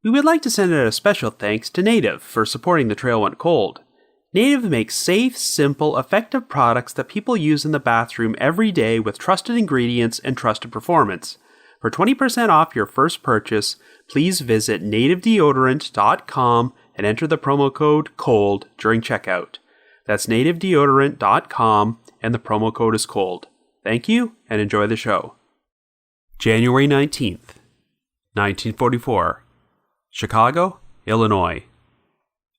We would like to send out a special thanks to Native for supporting The Trail Went Cold. Native makes safe, simple, effective products that people use in the bathroom every day with trusted ingredients and trusted performance. For 20% off your first purchase, please visit nativedeodorant.com and enter the promo code COLD during checkout. That's nativedeodorant.com and the promo code is COLD. Thank you and enjoy the show. January 19th, 1944. Chicago, Illinois.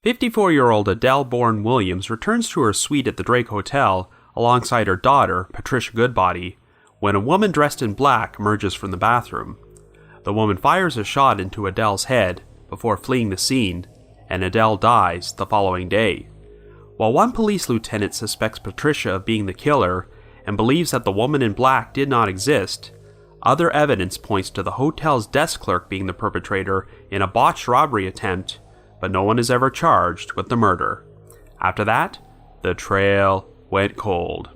54-year-old Adele Born Williams returns to her suite at the Drake Hotel alongside her daughter, Patricia Goodbody, when a woman dressed in black emerges from the bathroom. The woman fires a shot into Adele's head before fleeing the scene, and Adele dies the following day. While one police lieutenant suspects Patricia of being the killer and believes that the woman in black did not exist, other evidence points to the hotel's desk clerk being the perpetrator in a botched robbery attempt, but no one is ever charged with the murder. After that, the trail went cold.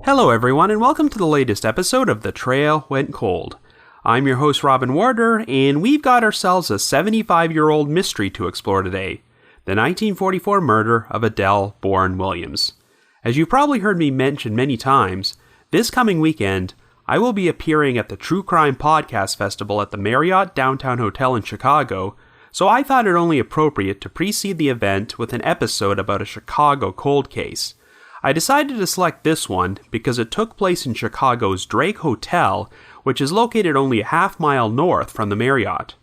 Hello everyone, and welcome to the latest episode of The Trail Went Cold. I'm your host Robin Warder, and we've got ourselves a 75-year-old mystery to explore today, the 1944 murder of Adele Born Williams. As you've probably heard me mention many times, this coming weekend, I will be appearing at the True Crime Podcast Festival at the Marriott Downtown Hotel in Chicago, so I thought it only appropriate to precede the event with an episode about a Chicago cold case. I decided to select this one because it took place in Chicago's Drake Hotel, which is located only a half-mile north from the Marriott.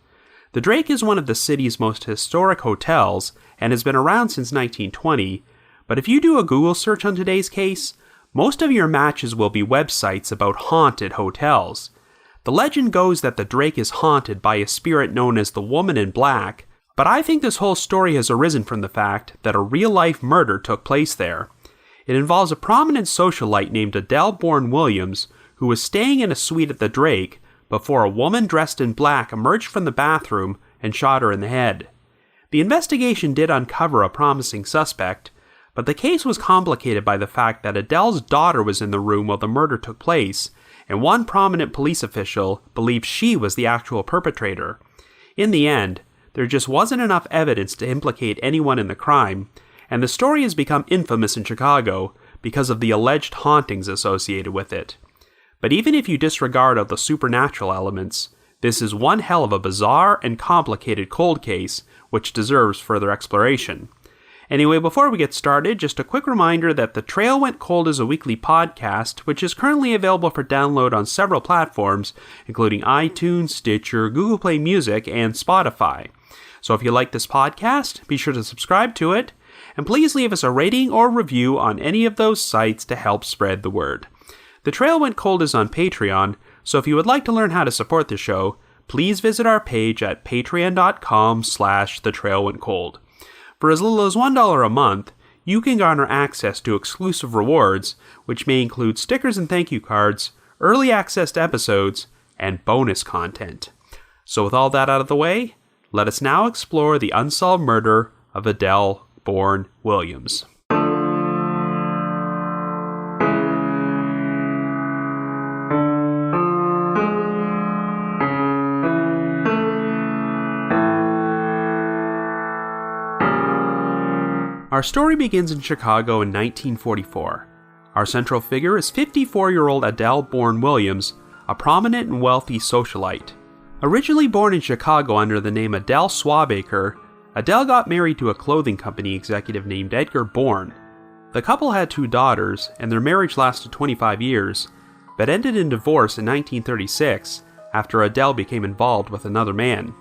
The Drake is one of the city's most historic hotels and has been around since 1920, but if you do a Google search on today's case, most of your matches will be websites about haunted hotels. The legend goes that the Drake is haunted by a spirit known as the Woman in Black, but I think this whole story has arisen from the fact that a real-life murder took place there. It involves a prominent socialite named Adele Born Williams, who was staying in a suite at the Drake before a woman dressed in black emerged from the bathroom and shot her in the head. The investigation did uncover a promising suspect, but the case was complicated by the fact that Adele's daughter was in the room while the murder took place, and one prominent police official believed she was the actual perpetrator. In the end, there just wasn't enough evidence to implicate anyone in the crime, and the story has become infamous in Chicago because of the alleged hauntings associated with it. But even if you disregard all the supernatural elements, this is one hell of a bizarre and complicated cold case which deserves further exploration. Anyway, before we get started, just a quick reminder that The Trail Went Cold is a weekly podcast which is currently available for download on several platforms, including iTunes, Stitcher, Google Play Music, and Spotify. So if you like this podcast, be sure to subscribe to it, and please leave us a rating or review on any of those sites to help spread the word. The Trail Went Cold is on Patreon, so if you would like to learn how to support the show, please visit our page at patreon.com/thetrailwentcold. For as little as $1 a month, you can garner access to exclusive rewards, which may include stickers and thank you cards, early access to episodes, and bonus content. So with all that out of the way, let us now explore the unsolved murder of Adele Born Williams. Our story begins in Chicago in 1944. Our central figure is 54-year-old Adele Born Williams, a prominent and wealthy socialite. Originally born in Chicago under the name Adele Swabaker, Adele got married to a clothing company executive named Edgar Bourne. The couple had 2 daughters, and their marriage lasted 25 years, but ended in divorce in 1936 after Adele became involved with another man.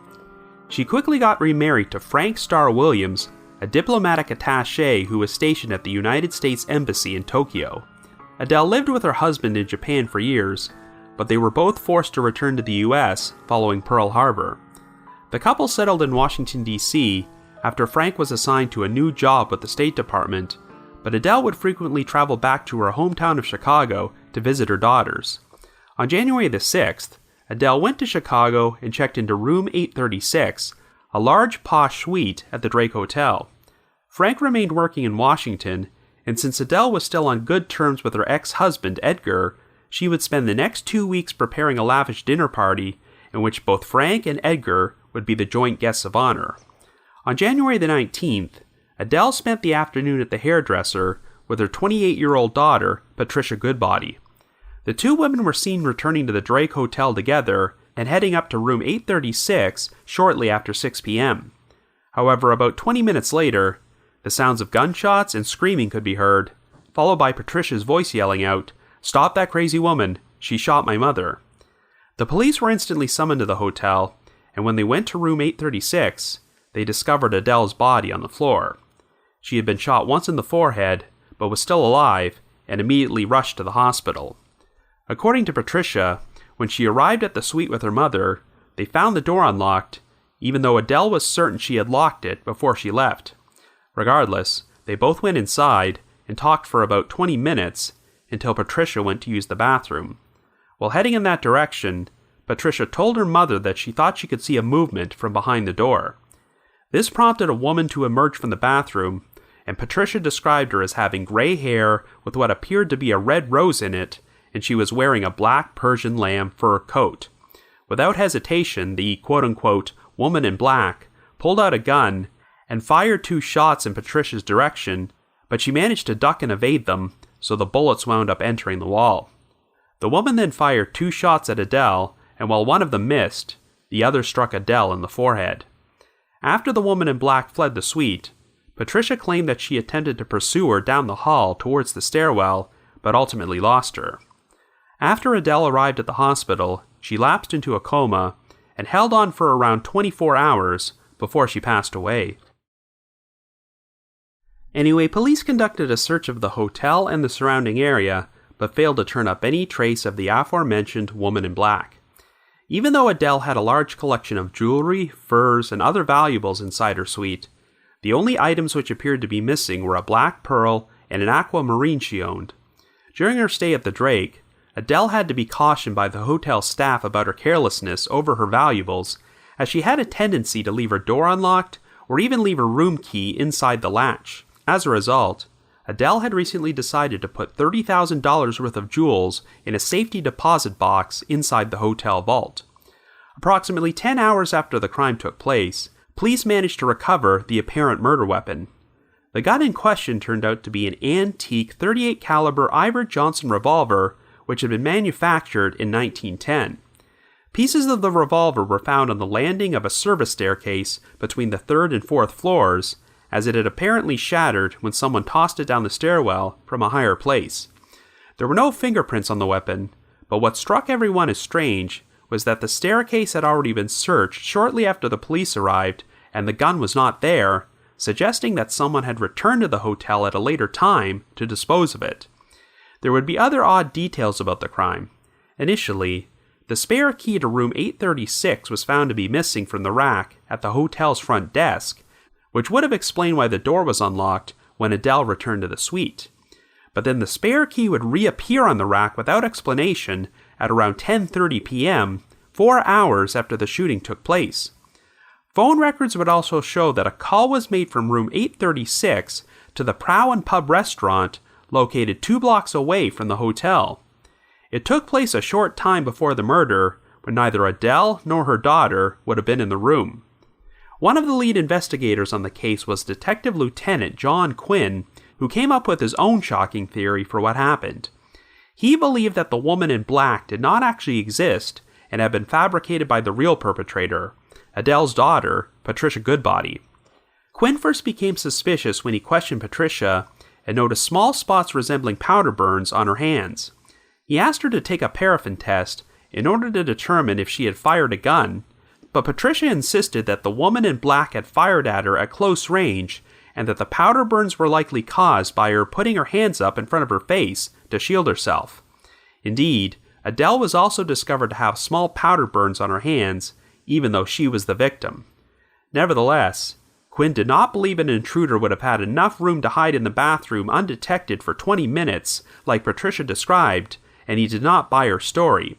She quickly got remarried to Frank Starr Williams, a diplomatic attaché who was stationed at the United States Embassy in Tokyo. Adele lived with her husband in Japan for years, but they were both forced to return to the US following Pearl Harbor. The couple settled in Washington, D.C. after Frank was assigned to a new job with the State Department, but Adele would frequently travel back to her hometown of Chicago to visit her daughters. On January the 6th, Adele went to Chicago and checked into room 836, a large posh suite at the Drake Hotel. Frank remained working in Washington, and since Adele was still on good terms with her ex-husband Edgar, she would spend the next 2 weeks preparing a lavish dinner party in which both Frank and Edgar would be the joint guests of honor. On January the 19th, Adele spent the afternoon at the hairdresser with her 28-year-old daughter, Patricia Goodbody. The two women were seen returning to the Drake Hotel together and heading up to room 836 shortly after 6 p.m. However, about 20 minutes later, the sounds of gunshots and screaming could be heard, followed by Patricia's voice yelling out, "Stop that crazy woman, she shot my mother." The police were instantly summoned to the hotel, and when they went to room 836, they discovered Adele's body on the floor. She had been shot once in the forehead, but was still alive, and immediately rushed to the hospital. According to Patricia, when she arrived at the suite with her mother, they found the door unlocked, even though Adele was certain she had locked it before she left. Regardless, they both went inside and talked for about 20 minutes until Patricia went to use the bathroom. While heading in that direction, Patricia told her mother that she thought she could see a movement from behind the door. This prompted a woman to emerge from the bathroom, and Patricia described her as having gray hair with what appeared to be a red rose in it, and she was wearing a black Persian lamb fur coat. Without hesitation, the quote-unquote woman in black pulled out a gun and fired 2 shots in Patricia's direction, but she managed to duck and evade them, so the bullets wound up entering the wall. The woman then fired 2 shots at Adele, and while one of them missed, the other struck Adele in the forehead. After the woman in black fled the suite, Patricia claimed that she attempted to pursue her down the hall towards the stairwell, but ultimately lost her. After Adele arrived at the hospital, she lapsed into a coma and held on for around 24 hours before she passed away. Anyway, police conducted a search of the hotel and the surrounding area, but failed to turn up any trace of the aforementioned woman in black. Even though Adele had a large collection of jewelry, furs, and other valuables inside her suite, the only items which appeared to be missing were a black pearl and an aquamarine she owned. During her stay at the Drake, Adele had to be cautioned by the hotel staff about her carelessness over her valuables, as she had a tendency to leave her door unlocked or even leave her room key inside the latch. As a result, Adele had recently decided to put $30,000 worth of jewels in a safety deposit box inside the hotel vault. Approximately 10 hours after the crime took place, police managed to recover the apparent murder weapon. The gun in question turned out to be an antique .38 caliber Iver Johnson revolver which had been manufactured in 1910. Pieces of the revolver were found on the landing of a service staircase between the 3rd and 4th floors, as it had apparently shattered when someone tossed it down the stairwell from a higher place. There were no fingerprints on the weapon, but what struck everyone as strange was that the staircase had already been searched shortly after the police arrived, and the gun was not there, suggesting that someone had returned to the hotel at a later time to dispose of it. There would be other odd details about the crime. Initially, the spare key to room 836 was found to be missing from the rack at the hotel's front desk, which would have explained why the door was unlocked when Adele returned to the suite. But then the spare key would reappear on the rack without explanation at around 10:30 p.m., 4 hours after the shooting took place. Phone records would also show that a call was made from room 836 to the Prow and Pub restaurant located 2 blocks away from the hotel. It took place a short time before the murder, when neither Adele nor her daughter would have been in the room. One of the lead investigators on the case was Detective Lieutenant John Quinn, who came up with his own shocking theory for what happened. He believed that the woman in black did not actually exist and had been fabricated by the real perpetrator, Adele's daughter, Patricia Goodbody. Quinn first became suspicious when he questioned Patricia and noticed small spots resembling powder burns on her hands. He asked her to take a paraffin test in order to determine if she had fired a gun, but Patricia insisted that the woman in black had fired at her at close range and that the powder burns were likely caused by her putting her hands up in front of her face to shield herself. Indeed, Adele was also discovered to have small powder burns on her hands, even though she was the victim. Nevertheless, Quinn did not believe an intruder would have had enough room to hide in the bathroom undetected for 20 minutes, like Patricia described, and he did not buy her story.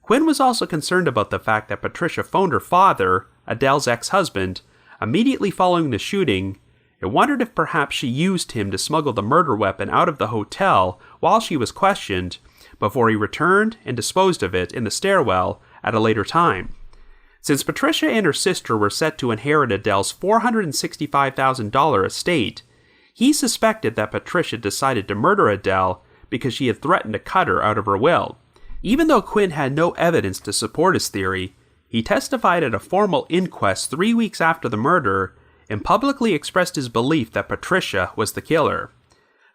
Quinn was also concerned about the fact that Patricia phoned her father, Adele's ex-husband, immediately following the shooting, and wondered if perhaps she used him to smuggle the murder weapon out of the hotel while she was questioned, before he returned and disposed of it in the stairwell at a later time. Since Patricia and her sister were set to inherit Adele's $465,000 estate, he suspected that Patricia decided to murder Adele because she had threatened to cut her out of her will. Even though Quinn had no evidence to support his theory, he testified at a formal inquest 3 weeks after the murder and publicly expressed his belief that Patricia was the killer.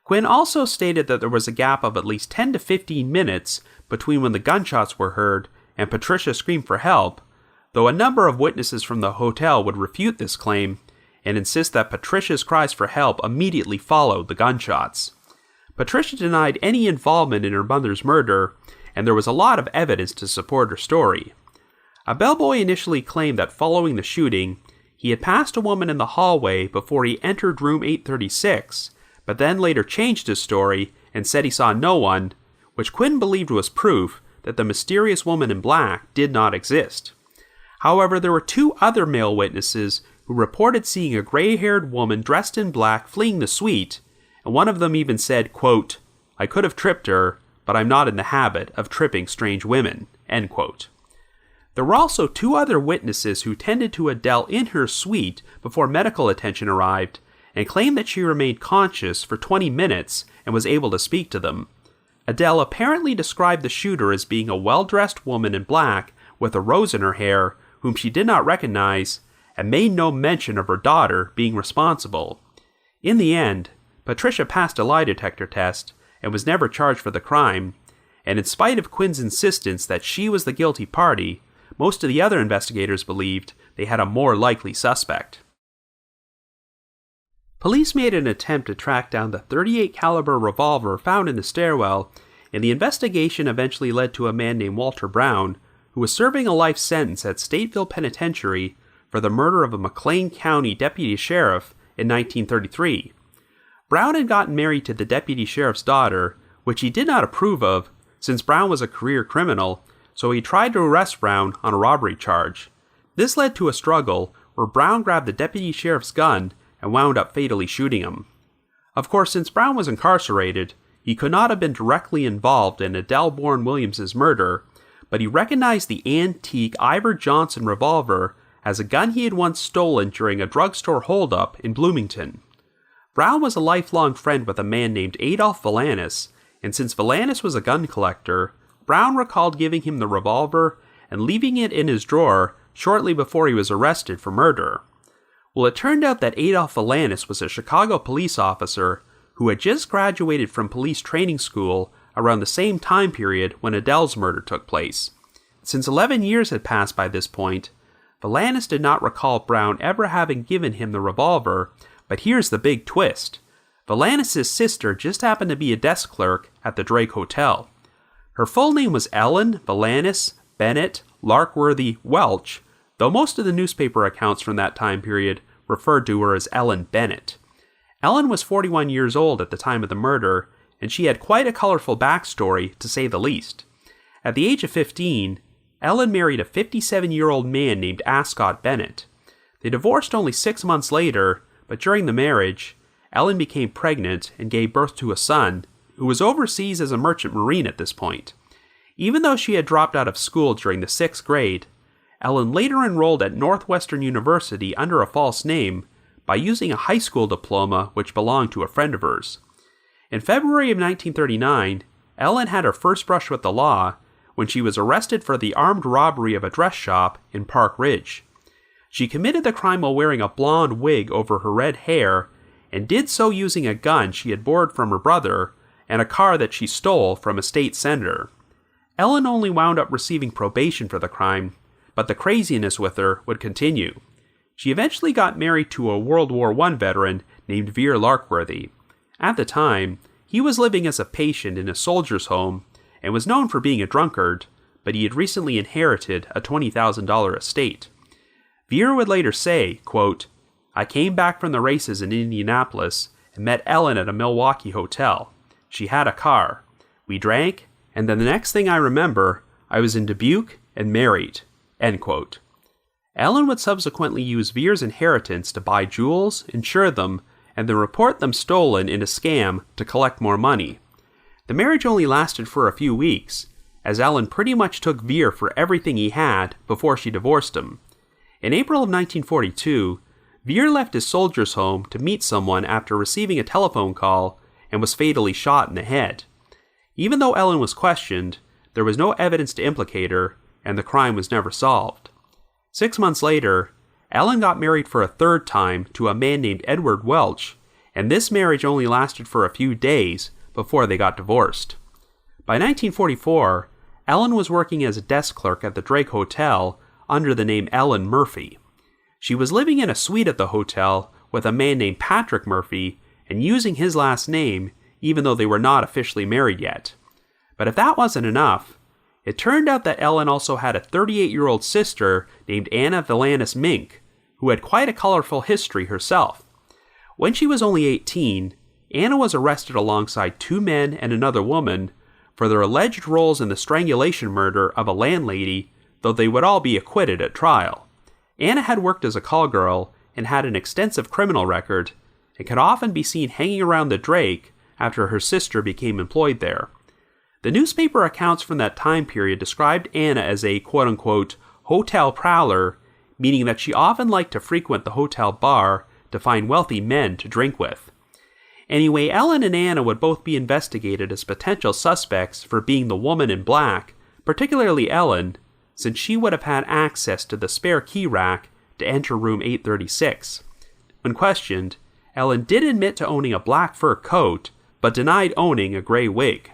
Quinn also stated that there was a gap of at least 10 to 15 minutes between when the gunshots were heard and Patricia screamed for help, though a number of witnesses from the hotel would refute this claim and insist that Patricia's cries for help immediately followed the gunshots. Patricia denied any involvement in her mother's murder, and there was a lot of evidence to support her story. A bellboy initially claimed that following the shooting, he had passed a woman in the hallway before he entered room 836, but then later changed his story and said he saw no one, which Quinn believed was proof that the mysterious woman in black did not exist. However, there were 2 other male witnesses who reported seeing a gray-haired woman dressed in black fleeing the suite, and one of them even said, quote, "I could have tripped her, but I'm not in the habit of tripping strange women," end quote. There were also 2 other witnesses who tended to Adele in her suite before medical attention arrived, and claimed that she remained conscious for 20 minutes and was able to speak to them. Adele apparently described the shooter as being a well-dressed woman in black with a rose in her hair, whom she did not recognize, and made no mention of her daughter being responsible. In the end, Patricia passed a lie detector test and was never charged for the crime, and in spite of Quinn's insistence that she was the guilty party, most of the other investigators believed they had a more likely suspect. Police made an attempt to track down the .38 caliber revolver found in the stairwell, and the investigation eventually led to a man named Walter Brown, who was serving a life sentence at Stateville Penitentiary for the murder of a McLean County deputy sheriff in 1933. Brown had gotten married to the deputy sheriff's daughter, which he did not approve of, since Brown was a career criminal, so he tried to arrest Brown on a robbery charge. This led to a struggle where Brown grabbed the deputy sheriff's gun and wound up fatally shooting him. Of course, since Brown was incarcerated, he could not have been directly involved in Adele Born Williams' murder, but he recognized the antique Ivor Johnson revolver as a gun he had once stolen during a drugstore holdup in Bloomington. Brown was a lifelong friend with a man named Adolph Valanis, and since Valanis was a gun collector, Brown recalled giving him the revolver and leaving it in his drawer shortly before he was arrested for murder. Well, it turned out that Adolph Valanis was a Chicago police officer who had just graduated from police training school around the same time period when Adele's murder took place. Since 11 years had passed by this point, Valanis did not recall Brown ever having given him the revolver, but here's the big twist. Valanis' sister just happened to be a desk clerk at the Drake Hotel. Her full name was Ellen Valanis Bennett Larkworthy Welch, though most of the newspaper accounts from that time period referred to her as Ellen Bennett. Ellen was 41 years old at the time of the murder, and she had quite a colorful backstory, to say the least. At the age of 15, Ellen married a 57-year-old man named Ascot Bennett. They divorced only 6 months later, but during the marriage, Ellen became pregnant and gave birth to a son, who was overseas as a merchant marine at this point. Even though she had dropped out of school during the 6th grade, Ellen later enrolled at Northwestern University under a false name by using a high school diploma which belonged to a friend of hers. In February of 1939, Ellen had her first brush with the law when she was arrested for the armed robbery of a dress shop in Park Ridge. She committed the crime while wearing a blonde wig over her red hair and did so using a gun she had borrowed from her brother and a car that she stole from a state senator. Ellen only wound up receiving probation for the crime, but the craziness with her would continue. She eventually got married to a World War I veteran named Veer Larkworthy. At the time, he was living as a patient in a soldier's home, and was known for being a drunkard, but he had recently inherited a $20,000 estate. Veer would later say, quote, "I came back from the races in Indianapolis and met Ellen at a Milwaukee hotel. She had a car. We drank, and then the next thing I remember, I was in Dubuque and married." End quote. Ellen would subsequently use Veer's inheritance to buy jewels, insure them, and then report them stolen in a scam to collect more money. The marriage only lasted for a few weeks, as Ellen pretty much took Veer for everything he had before she divorced him. In April of 1942, Veer left his soldier's home to meet someone after receiving a telephone call and was fatally shot in the head. Even though Ellen was questioned, there was no evidence to implicate her, and the crime was never solved. 6 months later, Ellen got married for a third time to a man named Edward Welch, and this marriage only lasted for a few days before they got divorced. By 1944, Ellen was working as a desk clerk at the Drake Hotel under the name Ellen Murphy. She was living in a suite at the hotel with a man named Patrick Murphy and using his last name, even though they were not officially married yet. But if that wasn't enough, it turned out that Ellen also had a 38-year-old sister named Anna Villanis Mink, who had quite a colorful history herself. When she was only 18, Anna was arrested alongside 2 men and another woman for their alleged roles in the strangulation murder of a landlady, though they would all be acquitted at trial. Anna had worked as a call girl and had an extensive criminal record, and could often be seen hanging around the Drake after her sister became employed there. The newspaper accounts from that time period described Anna as a quote-unquote hotel prowler, meaning that she often liked to frequent the hotel bar to find wealthy men to drink with. Anyway, Ellen and Anna would both be investigated as potential suspects for being the woman in black, particularly Ellen, since she would have had access to the spare key rack to enter room 836. When questioned, Ellen did admit to owning a black fur coat, but denied owning a gray wig.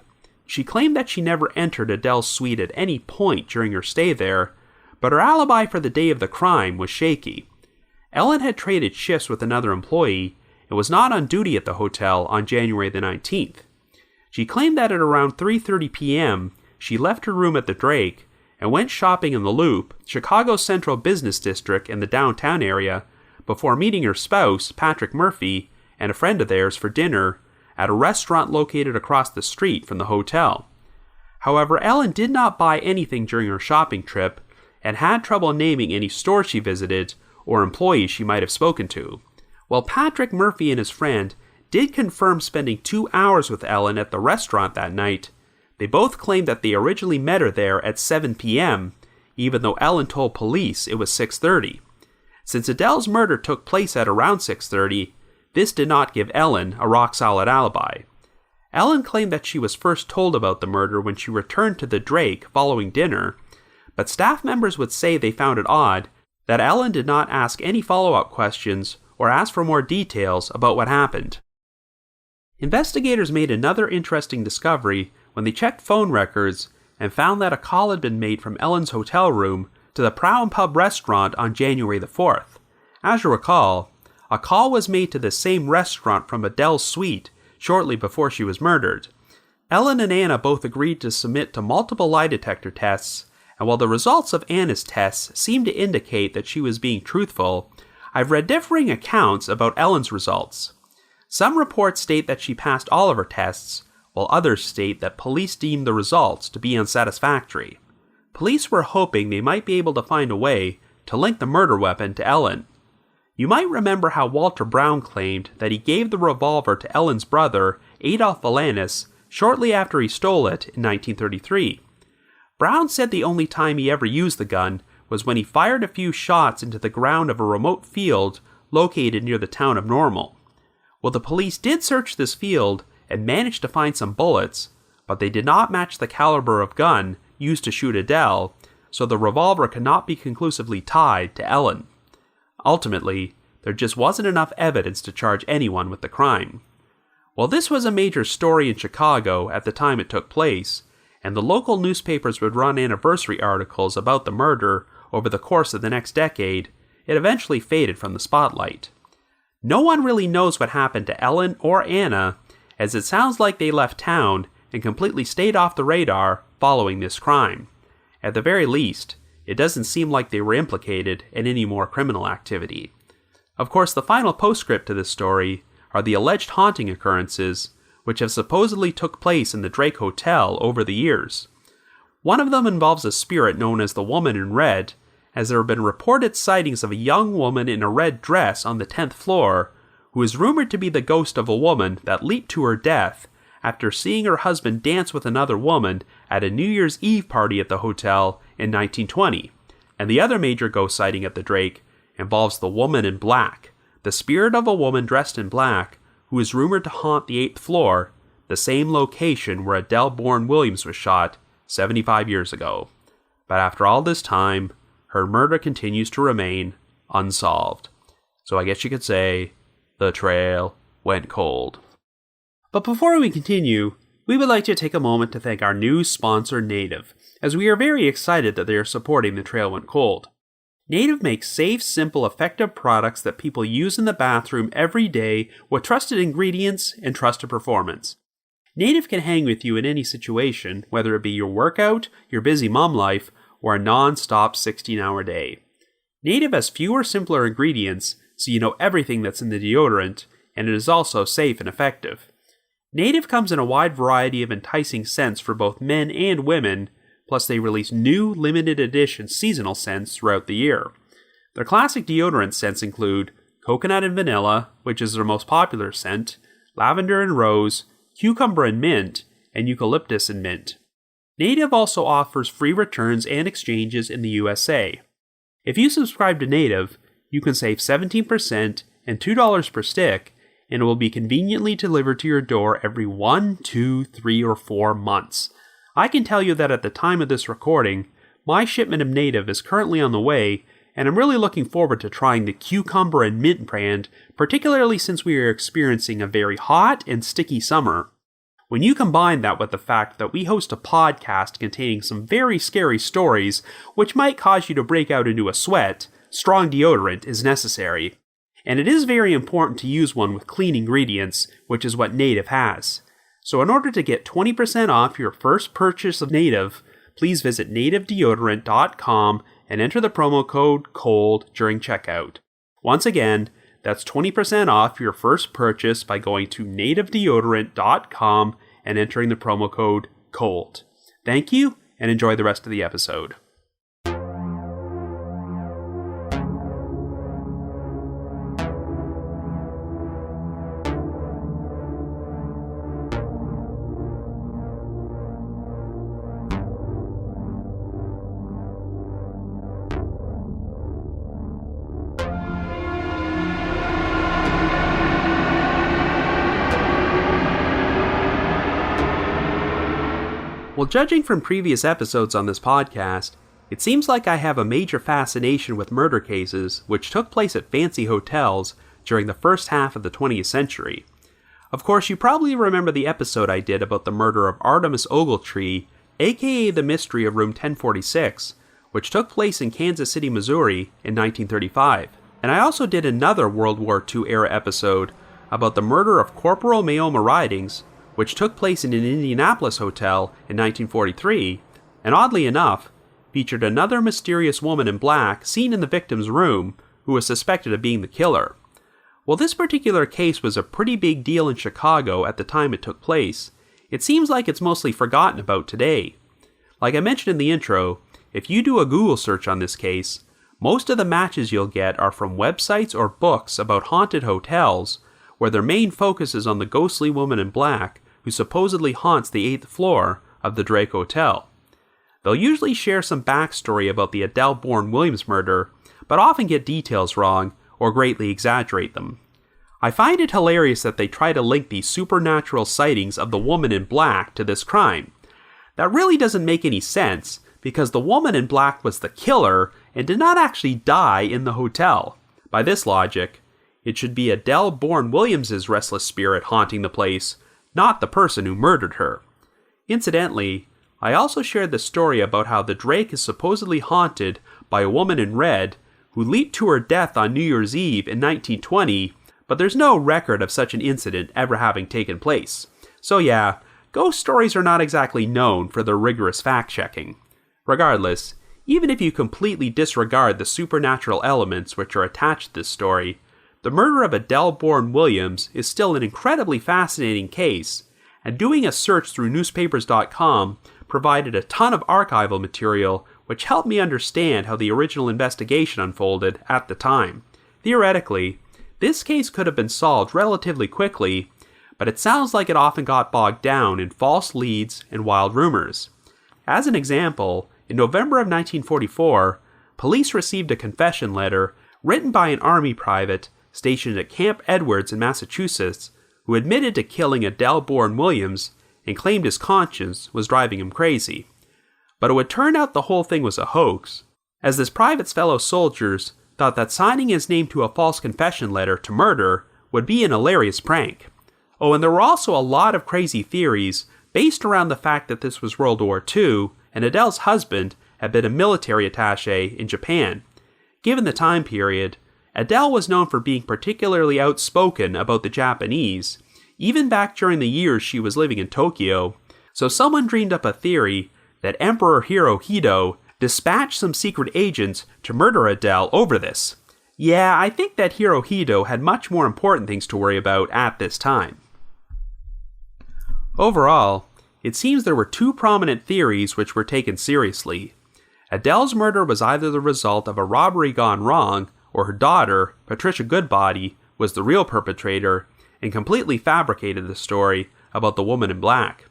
She claimed that she never entered Adele's suite at any point during her stay there, but her alibi for the day of the crime was shaky. Ellen had traded shifts with another employee and was not on duty at the hotel on January the 19th. She claimed that at around 3:30 p.m., she left her room at the Drake and went shopping in the Loop, Chicago's central business district in the downtown area, before meeting her spouse, Patrick Murphy, and a friend of theirs for dinner at a restaurant located across the street from the hotel. However, Ellen did not buy anything during her shopping trip and had trouble naming any stores she visited or employees she might have spoken to. While Patrick Murphy and his friend did confirm spending 2 hours with Ellen at the restaurant that night, they both claimed that they originally met her there at 7 p.m., even though Ellen told police it was 6:30. Since Adele's murder took place at around 6:30, this did not give Ellen a rock-solid alibi. Ellen claimed that she was first told about the murder when she returned to the Drake following dinner, but staff members would say they found it odd that Ellen did not ask any follow-up questions or ask for more details about what happened. Investigators made another interesting discovery when they checked phone records and found that a call had been made from Ellen's hotel room to the Prow and Pub restaurant on January the 4th. As you recall, a call was made to the same restaurant from Adele's suite shortly before she was murdered. Ellen and Anna both agreed to submit to multiple lie detector tests, and while the results of Anna's tests seemed to indicate that she was being truthful, I've read differing accounts about Ellen's results. Some reports state that she passed all of her tests, while others state that police deemed the results to be unsatisfactory. Police were hoping they might be able to find a way to link the murder weapon to Ellen. You might remember how Walter Brown claimed that he gave the revolver to Ellen's brother, Adolph Villanis, shortly after he stole it in 1933. Brown said the only time he ever used the gun was when he fired a few shots into the ground of a remote field located near the town of Normal. Well, the police did search this field and managed to find some bullets, but they did not match the caliber of gun used to shoot Adele, so the revolver could not be conclusively tied to Ellen. Ultimately, there just wasn't enough evidence to charge anyone with the crime. While this was a major story in Chicago at the time it took place, and the local newspapers would run anniversary articles about the murder over the course of the next decade, it eventually faded from the spotlight. No one really knows what happened to Ellen or Anna, as it sounds like they left town and completely stayed off the radar following this crime. At the very least, it doesn't seem like they were implicated in any more criminal activity. Of course, the final postscript to this story are the alleged haunting occurrences, which have supposedly took place in the Drake Hotel over the years. One of them involves a spirit known as the Woman in Red, as there have been reported sightings of a young woman in a red dress on the 10th floor, who is rumored to be the ghost of a woman that leaped to her death after seeing her husband dance with another woman at a New Year's Eve party at the hotel in 1920. And the other major ghost sighting at the Drake involves the Woman in Black, the spirit of a woman dressed in black who is rumored to haunt the 8th floor, the same location where Adele Born Williams was shot 75 years ago. But after all this time, her murder continues to remain unsolved. So I guess you could say, the trail went cold. But before we continue, we would like to take a moment to thank our new sponsor, Native, as we are very excited that they are supporting The Trail Went Cold. Native makes safe, simple, effective products that people use in the bathroom every day with trusted ingredients and trusted performance. Native can hang with you in any situation, whether it be your workout, your busy mom life, or a non-stop 16-hour day. Native has fewer, simpler ingredients, so you know everything that's in the deodorant, and it is also safe and effective. Native comes in a wide variety of enticing scents for both men and women, plus they release new limited edition seasonal scents throughout the year. Their classic deodorant scents include coconut and vanilla, which is their most popular scent, lavender and rose, cucumber and mint, and eucalyptus and mint. Native also offers free returns and exchanges in the USA. If you subscribe to Native, you can save 17% and $2 per stick, and it will be conveniently delivered to your door every 1, 2, 3, or 4 months. I can tell you that at the time of this recording, my shipment of Native is currently on the way, and I'm really looking forward to trying the cucumber and mint brand, particularly since we are experiencing a very hot and sticky summer. When you combine that with the fact that we host a podcast containing some very scary stories which might cause you to break out into a sweat, strong deodorant is necessary. And it is very important to use one with clean ingredients, which is what Native has. So in order to get 20% off your first purchase of Native, please visit nativedeodorant.com and enter the promo code COLD during checkout. Once again, that's 20% off your first purchase by going to nativedeodorant.com and entering the promo code COLD. Thank you, and enjoy the rest of the episode. Well, judging from previous episodes on this podcast, it seems like I have a major fascination with murder cases which took place at fancy hotels during the first half of the 20th century. Of course, you probably remember the episode I did about the murder of Artemis Ogletree, aka the mystery of Room 1046, which took place in Kansas City, Missouri in 1935. And I also did another World War II era episode about the murder of Corporal Mayoma Ridings, which took place in an Indianapolis hotel in 1943, and oddly enough, featured another mysterious woman in black seen in the victim's room who was suspected of being the killer. Well, this particular case was a pretty big deal in Chicago at the time it took place. It seems like it's mostly forgotten about today. Like I mentioned in the intro, if you do a Google search on this case, most of the matches you'll get are from websites or books about haunted hotels, where their main focus is on the ghostly woman in black who supposedly haunts the 8th floor of the Drake Hotel. They'll usually share some backstory about the Adele Born Williams murder, but often get details wrong or greatly exaggerate them. I find it hilarious that they try to link these supernatural sightings of the woman in black to this crime. That really doesn't make any sense, because the woman in black was the killer and did not actually die in the hotel. By this logic, it should be Adele Born Williams' restless spirit haunting the place, not the person who murdered her. Incidentally, I also shared the story about how the Drake is supposedly haunted by a woman in red who leaped to her death on New Year's Eve in 1920, but there's no record of such an incident ever having taken place. So yeah, ghost stories are not exactly known for their rigorous fact-checking. Regardless, even if you completely disregard the supernatural elements which are attached to this story, the murder of Adele Born Williams is still an incredibly fascinating case, and doing a search through newspapers.com provided a ton of archival material which helped me understand how the original investigation unfolded at the time. Theoretically, this case could have been solved relatively quickly, but it sounds like it often got bogged down in false leads and wild rumors. As an example, in November of 1944, police received a confession letter written by an army private stationed at Camp Edwards in Massachusetts who admitted to killing Adele Born Williams and claimed his conscience was driving him crazy. But it would turn out the whole thing was a hoax, as this private's fellow soldiers thought that signing his name to a false confession letter to murder would be an hilarious prank. Oh, and there were also a lot of crazy theories based around the fact that this was World War II and Adele's husband had been a military attaché in Japan. Given the time period, Adele was known for being particularly outspoken about the Japanese, even back during the years she was living in Tokyo, so someone dreamed up a theory that Emperor Hirohito dispatched some secret agents to murder Adele over this. Yeah, I think that Hirohito had much more important things to worry about at this time. Overall, it seems there were two prominent theories which were taken seriously. Adele's murder was either the result of a robbery gone wrong, or her daughter, Patricia Goodbody, was the real perpetrator and completely fabricated the story about the woman in black.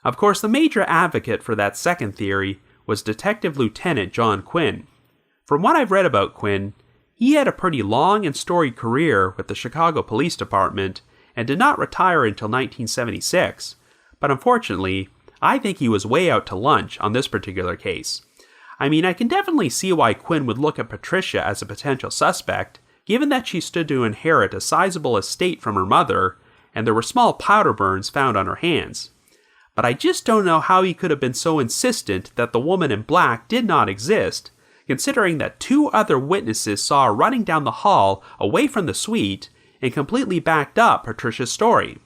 Of course, the major advocate for that second theory was Detective Lieutenant John Quinn. From what I've read about Quinn, he had a pretty long and storied career with the Chicago Police Department and did not retire until 1976, but unfortunately, I think he was way out to lunch on this particular case. I mean, I can definitely see why Quinn would look at Patricia as a potential suspect, given that she stood to inherit a sizable estate from her mother, and there were small powder burns found on her hands. But I just don't know how he could have been so insistent that the woman in black did not exist, considering that two other witnesses saw her running down the hall away from the suite and completely backed up Patricia's story.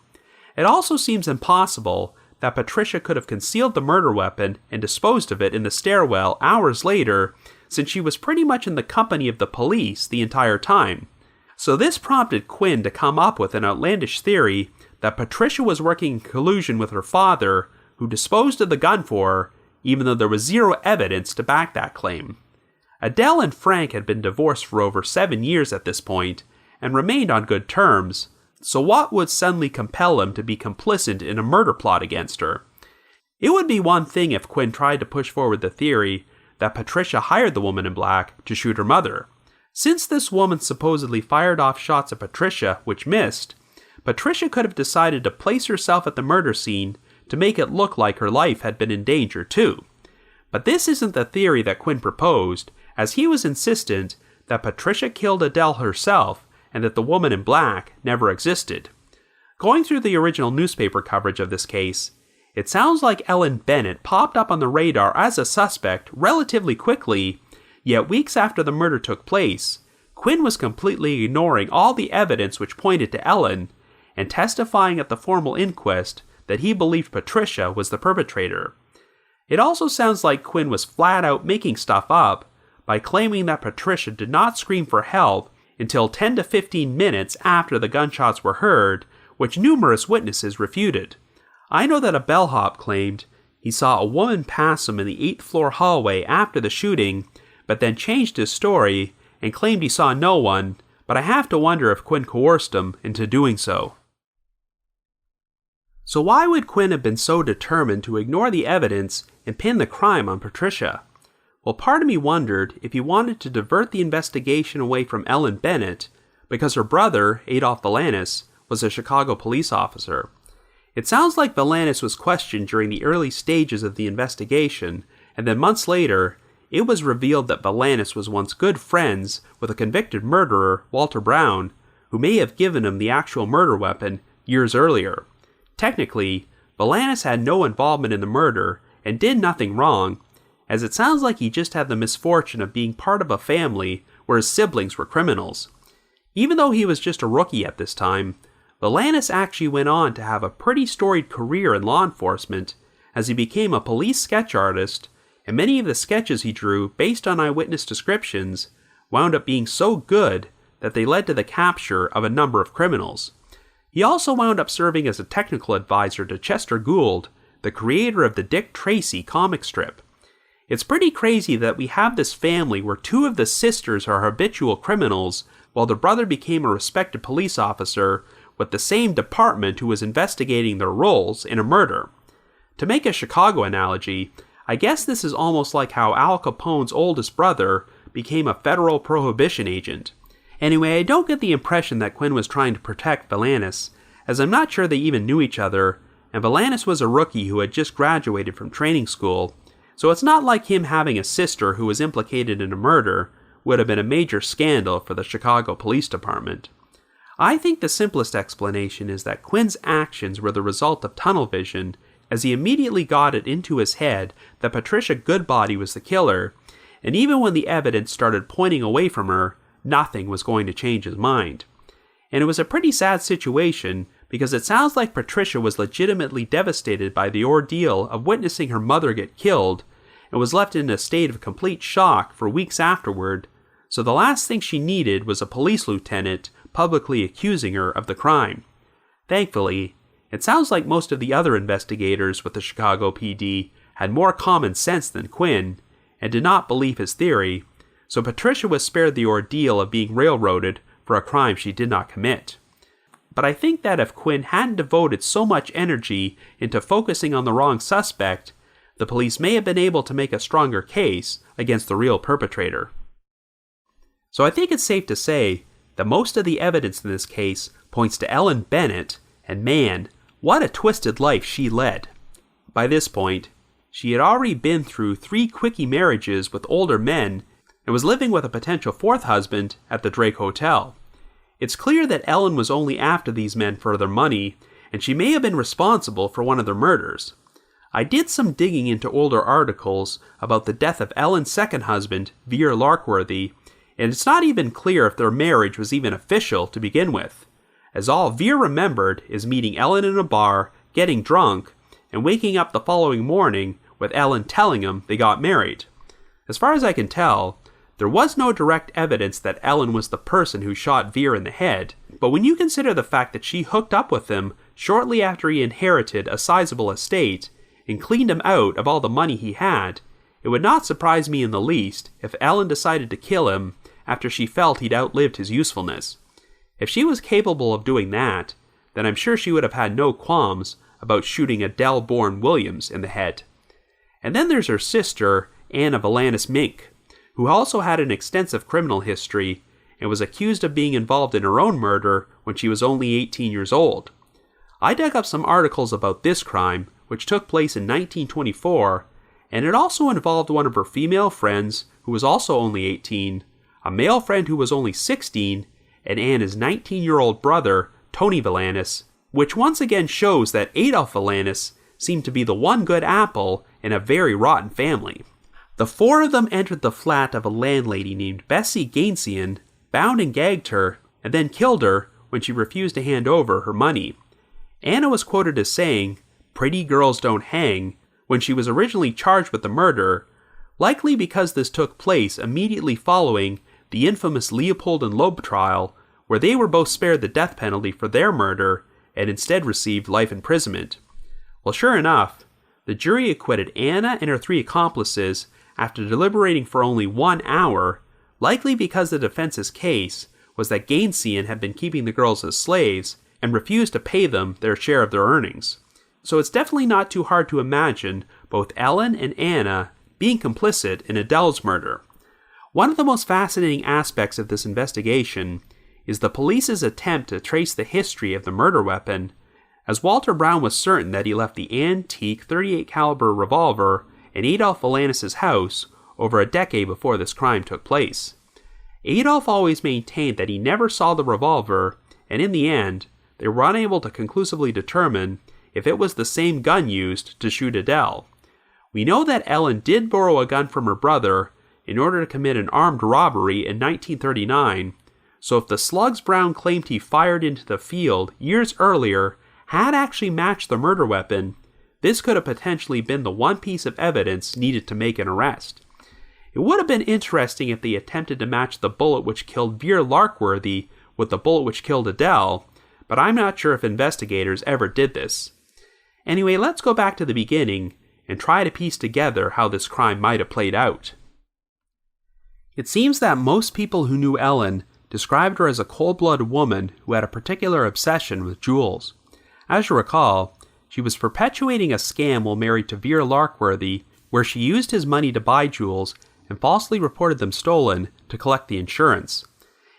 It also seems impossible that Patricia could have concealed the murder weapon and disposed of it in the stairwell hours later, since she was pretty much in the company of the police the entire time. So this prompted Quinn to come up with an outlandish theory that Patricia was working in collusion with her father, who disposed of the gun for her, even though there was zero evidence to back that claim. Adele and Frank had been divorced for over 7 years at this point, and remained on good terms, so what would suddenly compel him to be complicit in a murder plot against her? It would be one thing if Quinn tried to push forward the theory that Patricia hired the woman in black to shoot her mother. Since this woman supposedly fired off shots at Patricia which missed, Patricia could have decided to place herself at the murder scene to make it look like her life had been in danger too. But this isn't the theory that Quinn proposed, as he was insistent that Patricia killed Adele herself and that the woman in black never existed. Going through the original newspaper coverage of this case, it sounds like Ellen Bennett popped up on the radar as a suspect relatively quickly, yet weeks after the murder took place, Quinn was completely ignoring all the evidence which pointed to Ellen, and testifying at the formal inquest that he believed Patricia was the perpetrator. It also sounds like Quinn was flat out making stuff up by claiming that Patricia did not scream for help until 10 to 15 minutes after the gunshots were heard, which numerous witnesses refuted. I know that a bellhop claimed he saw a woman pass him in the 8th floor hallway after the shooting, but then changed his story and claimed he saw no one, but I have to wonder if Quinn coerced him into doing so. So why would Quinn have been so determined to ignore the evidence and pin the crime on Patricia? Well, part of me wondered if he wanted to divert the investigation away from Ellen Bennett, because her brother, Adolph Villanis, was a Chicago police officer. It sounds like Villanis was questioned during the early stages of the investigation, and then months later, it was revealed that Villanis was once good friends with a convicted murderer, Walter Brown, who may have given him the actual murder weapon years earlier. Technically, Villanis had no involvement in the murder and did nothing wrong, as it sounds like he just had the misfortune of being part of a family where his siblings were criminals. Even though he was just a rookie at this time, Valanis actually went on to have a pretty storied career in law enforcement, as he became a police sketch artist, and many of the sketches he drew based on eyewitness descriptions wound up being so good that they led to the capture of a number of criminals. He also wound up serving as a technical advisor to Chester Gould, the creator of the Dick Tracy comic strip. It's pretty crazy that we have this family where two of the sisters are habitual criminals, while the brother became a respected police officer with the same department who was investigating their roles in a murder. To make a Chicago analogy, I guess this is almost like how Al Capone's oldest brother became a federal prohibition agent. Anyway, I don't get the impression that Quinn was trying to protect Valanis, as I'm not sure they even knew each other, and Valanis was a rookie who had just graduated from training school, so it's not like him having a sister who was implicated in a murder would have been a major scandal for the Chicago Police Department. I think the simplest explanation is that Quinn's actions were the result of tunnel vision, as he immediately got it into his head that Patricia Goodbody was the killer, and even when the evidence started pointing away from her, nothing was going to change his mind. And it was a pretty sad situation, because it sounds like Patricia was legitimately devastated by the ordeal of witnessing her mother get killed, and was left in a state of complete shock for weeks afterward, so the last thing she needed was a police lieutenant publicly accusing her of the crime. Thankfully, it sounds like most of the other investigators with the Chicago PD had more common sense than Quinn, and did not believe his theory, so Patricia was spared the ordeal of being railroaded for a crime she did not commit. But I think that if Quinn hadn't devoted so much energy into focusing on the wrong suspect, the police may have been able to make a stronger case against the real perpetrator. So I think it's safe to say that most of the evidence in this case points to Ellen Bennett, and man, what a twisted life she led. By this point, she had already been through 3 quickie marriages with older men, and was living with a potential 4th husband at the Drake Hotel. It's clear that Ellen was only after these men for their money, and she may have been responsible for one of their murders. I did some digging into older articles about the death of Ellen's second husband, Vere Larkworthy, and it's not even clear if their marriage was even official to begin with, as all Vere remembered is meeting Ellen in a bar, getting drunk, and waking up the following morning with Ellen telling him they got married. As far as I can tell, there was no direct evidence that Ellen was the person who shot Vere in the head, but when you consider the fact that she hooked up with him shortly after he inherited a sizable estate, and cleaned him out of all the money he had, it would not surprise me in the least if Ellen decided to kill him after she felt he'd outlived his usefulness. If she was capable of doing that, then I'm sure she would have had no qualms about shooting Adele Born Williams in the head. And then there's her sister, Anna Valanis Mink, who also had an extensive criminal history and was accused of being involved in her own murder when she was only 18 years old. I dug up some articles about this crime, which took place in 1924, and it also involved one of her female friends who was also only 18, a male friend who was only 16, and Anna's 19-year-old brother, Tony Valanis, which once again shows that Adolf Valanis seemed to be the one good apple in a very rotten family. The 4 of them entered the flat of a landlady named Bessie Gainsian, bound and gagged her, and then killed her when she refused to hand over her money. Anna was quoted as saying, "Pretty girls don't hang," when she was originally charged with the murder, likely because this took place immediately following the infamous Leopold and Loeb trial, where they were both spared the death penalty for their murder and instead received life imprisonment. Well, sure enough, the jury acquitted Anna and her 3 accomplices after deliberating for only 1 hour, likely because the defense's case was that Gainsian had been keeping the girls as slaves and refused to pay them their share of their earnings. So it's definitely not too hard to imagine both Ellen and Anna being complicit in Adele's murder. One of the most fascinating aspects of this investigation is the police's attempt to trace the history of the murder weapon, as Walter Brown was certain that he left the antique .38 caliber revolver in Adolf Valanis' house over a decade before this crime took place. Adolf always maintained that he never saw the revolver, and in the end, they were unable to conclusively determine if it was the same gun used to shoot Adele. We know that Ellen did borrow a gun from her brother in order to commit an armed robbery in 1939, So if the slugs Brown claimed he fired into the field years earlier had actually matched the murder weapon, this could have potentially been the one piece of evidence needed to make an arrest. It would have been interesting if they attempted to match the bullet which killed Veer Larkworthy with the bullet which killed Adele, but I'm not sure if investigators ever did this. Anyway, let's go back to the beginning and try to piece together how this crime might have played out. It seems that most people who knew Ellen described her as a cold-blooded woman who had a particular obsession with jewels. As you recall, she was perpetuating a scam while married to Veer Larkworthy, where she used his money to buy jewels and falsely reported them stolen to collect the insurance.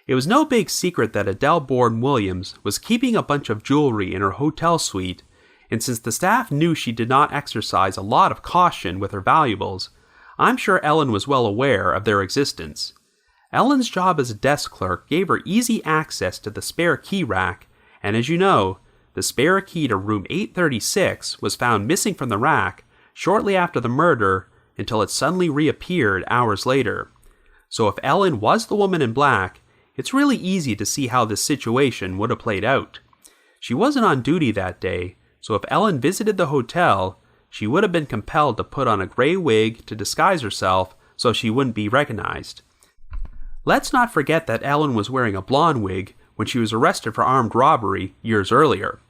It was no big secret that Adele Born Williams was keeping a bunch of jewelry in her hotel suite, and since the staff knew she did not exercise a lot of caution with her valuables, I'm sure Ellen was well aware of their existence. Ellen's job as a desk clerk gave her easy access to the spare key rack, and as you know, the spare key to room 836 was found missing from the rack shortly after the murder until it suddenly reappeared hours later. So if Ellen was the woman in black, it's really easy to see how this situation would have played out. She wasn't on duty that day, so if Ellen visited the hotel, she would have been compelled to put on a gray wig to disguise herself so she wouldn't be recognized. Let's not forget that Ellen was wearing a blonde wig when she was arrested for armed robbery years earlier.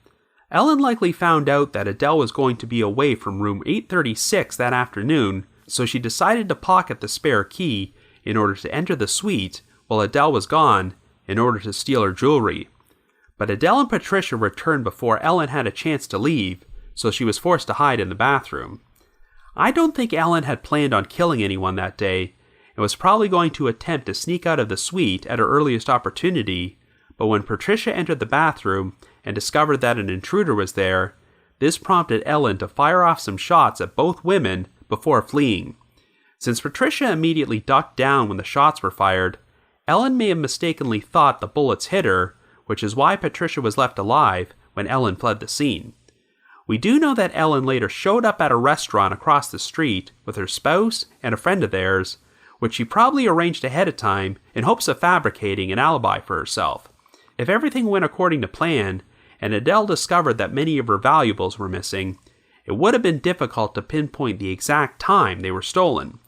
Ellen likely found out that Adele was going to be away from room 836 that afternoon, so she decided to pocket the spare key in order to enter the suite while Adele was gone in order to steal her jewelry. But Adele and Patricia returned before Ellen had a chance to leave, so she was forced to hide in the bathroom. I don't think Ellen had planned on killing anyone that day, and was probably going to attempt to sneak out of the suite at her earliest opportunity, but when Patricia entered the bathroom and discovered that an intruder was there, this prompted Ellen to fire off some shots at both women before fleeing. Since Patricia immediately ducked down when the shots were fired, Ellen may have mistakenly thought the bullets hit her, which is why Patricia was left alive when Ellen fled the scene. We do know that Ellen later showed up at a restaurant across the street with her spouse and a friend of theirs, which she probably arranged ahead of time in hopes of fabricating an alibi for herself. If everything went according to plan, and Adele discovered that many of her valuables were missing, it would have been difficult to pinpoint the exact time they were stolen.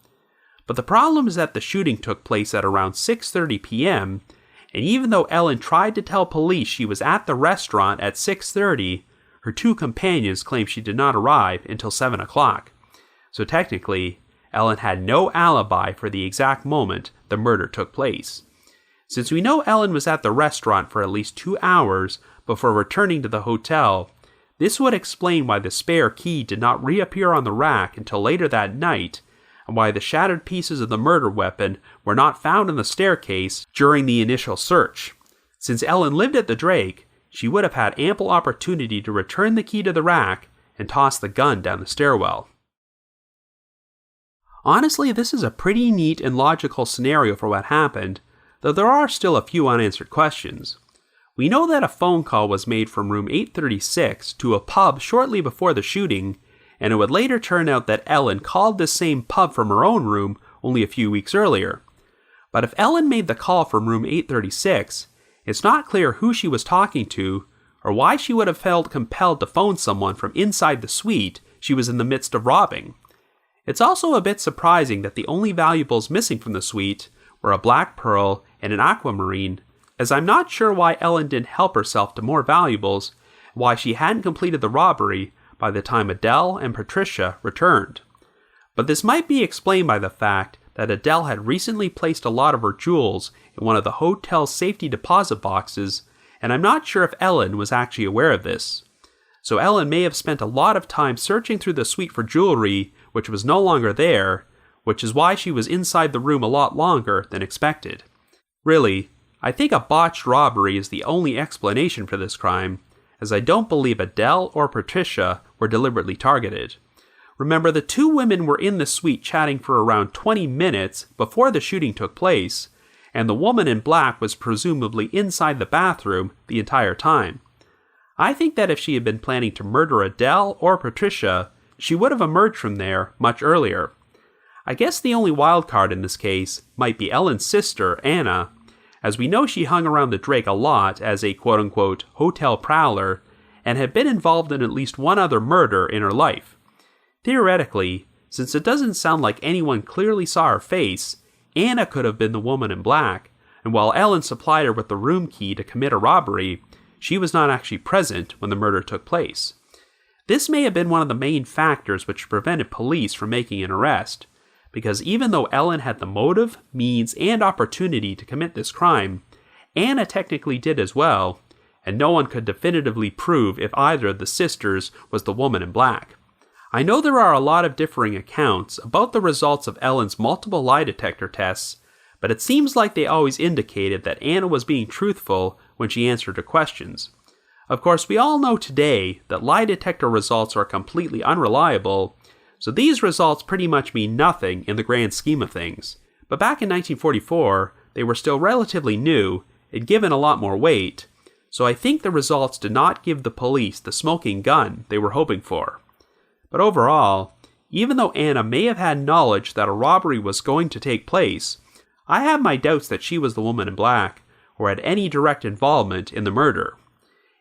But the problem is that the shooting took place at around 6:30 p.m., and even though Ellen tried to tell police she was at the restaurant at 6:30, her two companions claimed she did not arrive until 7 o'clock. So technically, Ellen had no alibi for the exact moment the murder took place. Since we know Ellen was at the restaurant for at least 2 hours before returning to the hotel, this would explain why the spare key did not reappear on the rack until later that night, and why the shattered pieces of the murder weapon were not found in the staircase during the initial search. Since Ellen lived at the Drake, she would have had ample opportunity to return the key to the rack and toss the gun down the stairwell. Honestly, this is a pretty neat and logical scenario for what happened, though there are still a few unanswered questions. We know that a phone call was made from room 836 to a pub shortly before the shooting, and it would later turn out that Ellen called this same pub from her own room only a few weeks earlier. But if Ellen made the call from room 836, it's not clear who she was talking to, or why she would have felt compelled to phone someone from inside the suite she was in the midst of robbing. It's also a bit surprising that the only valuables missing from the suite were a black pearl and an aquamarine, as I'm not sure why Ellen didn't help herself to more valuables, and why she hadn't completed the robbery by the time Adele and Patricia returned. But this might be explained by the fact that Adele had recently placed a lot of her jewels in one of the hotel's safety deposit boxes, and I'm not sure if Ellen was actually aware of this. So Ellen may have spent a lot of time searching through the suite for jewelry which was no longer there, which is why she was inside the room a lot longer than expected. Really, I think a botched robbery is the only explanation for this crime, as I don't believe Adele or Patricia were deliberately targeted. Remember, the two women were in the suite chatting for around 20 minutes before the shooting took place, and the woman in black was presumably inside the bathroom the entire time. I think that if she had been planning to murder Adele or Patricia, she would have emerged from there much earlier. I guess the only wild card in this case might be Ellen's sister, Anna, as we know she hung around the Drake a lot as a quote-unquote hotel prowler and had been involved in at least one other murder in her life. Theoretically, since it doesn't sound like anyone clearly saw her face, Anna could have been the woman in black, and while Ellen supplied her with the room key to commit a robbery, she was not actually present when the murder took place. This may have been one of the main factors which prevented police from making an arrest, because even though Ellen had the motive, means, and opportunity to commit this crime, Anna technically did as well, and no one could definitively prove if either of the sisters was the woman in black. I know there are a lot of differing accounts about the results of Ellen's multiple lie detector tests, but it seems like they always indicated that Anna was being truthful when she answered her questions. Of course, we all know today that lie detector results are completely unreliable, so these results pretty much mean nothing in the grand scheme of things. But back in 1944, they were still relatively new and given a lot more weight, so I think the results did not give the police the smoking gun they were hoping for. But overall, even though Anna may have had knowledge that a robbery was going to take place, I have my doubts that she was the woman in black or had any direct involvement in the murder.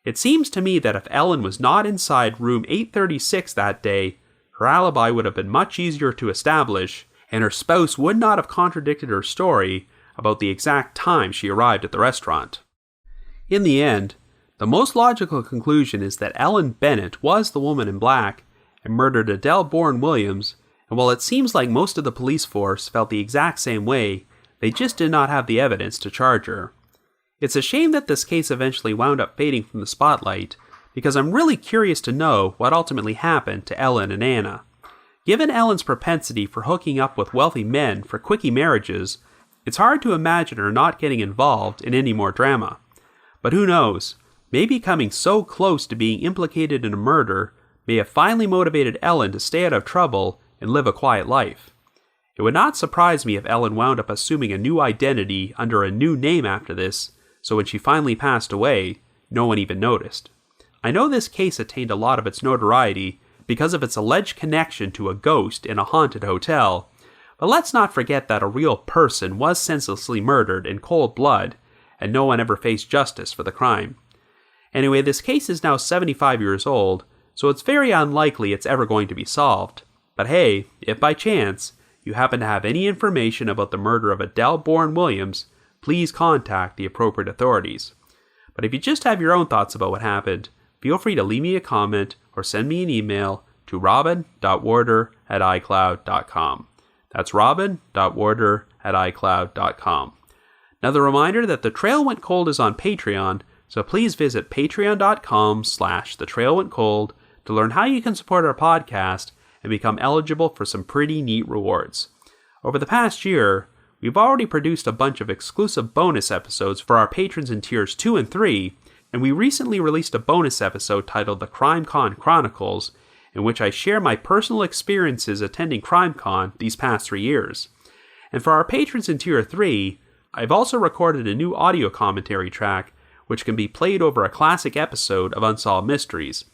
It seems to me that if Ellen was not inside room 836 that day, her alibi would have been much easier to establish, and her spouse would not have contradicted her story about the exact time she arrived at the restaurant. In the end, the most logical conclusion is that Ellen Bennett was the woman in black and murdered Adele Born Williams, and while it seems like most of the police force felt the exact same way, they just did not have the evidence to charge her. It's a shame that this case eventually wound up fading from the spotlight, because I'm really curious to know what ultimately happened to Ellen and Anna. Given Ellen's propensity for hooking up with wealthy men for quickie marriages, it's hard to imagine her not getting involved in any more drama. But who knows, maybe coming so close to being implicated in a murder may have finally motivated Ellen to stay out of trouble and live a quiet life. It would not surprise me if Ellen wound up assuming a new identity under a new name after this, so when she finally passed away, no one even noticed. I know this case attained a lot of its notoriety because of its alleged connection to a ghost in a haunted hotel, but let's not forget that a real person was senselessly murdered in cold blood, and no one ever faced justice for the crime. Anyway, this case is now 75 years old, so it's very unlikely it's ever going to be solved. But hey, if by chance you happen to have any information about the murder of Adele Born Williams, please contact the appropriate authorities. But if you just have your own thoughts about what happened, feel free to leave me a comment or send me an email to robin.warder@icloud.com. That's robin.warder@icloud.com. Another reminder that The Trail Went Cold is on Patreon, so please visit patreon.com/thetrailwentcold to learn how you can support our podcast and become eligible for some pretty neat rewards. Over the past year, we've already produced a bunch of exclusive bonus episodes for our patrons in tiers 2 and 3, and we recently released a bonus episode titled The CrimeCon Chronicles, in which I share my personal experiences attending CrimeCon these past 3 years. And for our patrons in tier 3, I've also recorded a new audio commentary track, which can be played over a classic episode of Unsolved Mysteries.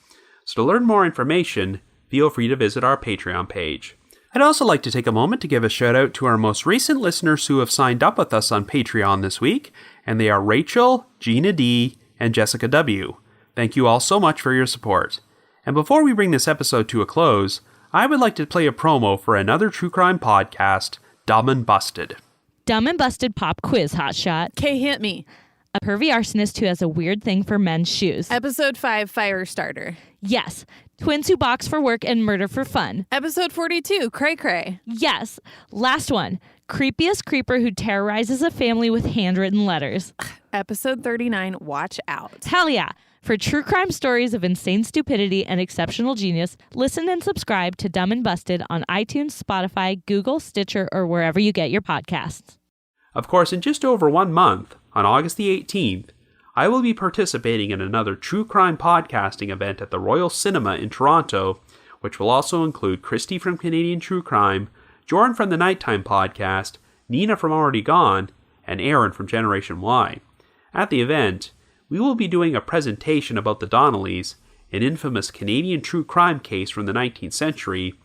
So to learn more information, feel free to visit our Patreon page. I'd also like to take a moment to give a shout out to our most recent listeners who have signed up with us on Patreon this week, and they are Rachel, Gina D, and Jessica W. Thank you all so much for your support. And before we bring this episode to a close, I would like to play a promo for another true crime podcast, Dumb and Busted. Dumb and Busted pop quiz hotshot. Kay, hit me. A pervy arsonist who has a weird thing for men's shoes. Episode 5, Fire Starter. Yes. Twins who box for work and murder for fun. Episode 42, Cray Cray. Yes. Last one. Creepiest creeper who terrorizes a family with handwritten letters. Episode 39, Watch Out. Hell yeah. For true crime stories of insane stupidity and exceptional genius, listen and subscribe to Dumb and Busted on iTunes, Spotify, Google, Stitcher, or wherever you get your podcasts. Of course, in just over 1 month, on August the 18th, I will be participating in another true crime podcasting event at the Royal Cinema in Toronto, which will also include Christy from Canadian True Crime, Jordan from the Nighttime Podcast, Nina from Already Gone, and Aaron from Generation Y. At the event, we will be doing a presentation about the Donnellys, an infamous Canadian true crime case from the 19th century,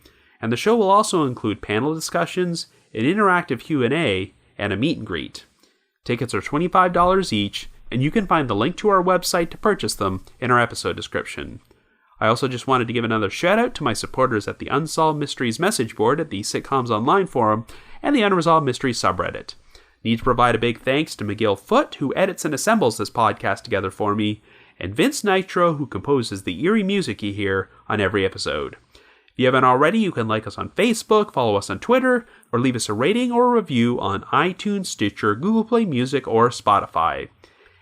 and the show will also include panel discussions, an interactive Q&A, and a meet and greet. Tickets are $25 each, and you can find the link to our website to purchase them in our episode description. I also just wanted to give another shout out to my supporters at the Unsolved Mysteries message board at the Sitcoms Online forum and the Unresolved Mysteries subreddit. Need to provide a big thanks to McGill Foote, who edits and assembles this podcast together for me, and Vince Nitro, who composes the eerie music you hear on every episode. If you haven't already, you can like us on Facebook, follow us on Twitter, or leave us a rating or a review on iTunes, Stitcher, Google Play Music, or Spotify.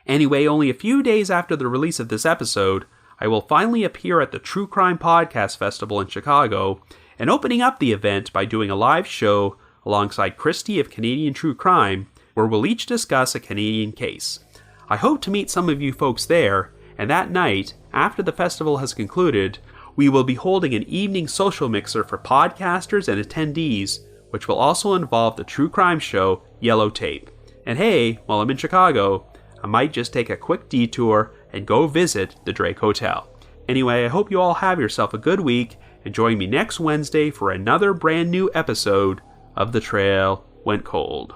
Anyway, only a few days after the release of this episode, I will finally appear at the True Crime Podcast Festival in Chicago, and opening up the event by doing a live show alongside Christy of Canadian True Crime, where we'll each discuss a Canadian case. I hope to meet some of you folks there, and that night, after the festival has concluded, we will be holding an evening social mixer for podcasters and attendees, which will also involve the true crime show Yellow Tape. And hey, while I'm in Chicago, I might just take a quick detour and go visit the Drake Hotel. Anyway, I hope you all have yourself a good week, and join me next Wednesday for another brand new episode of The Trail Went Cold.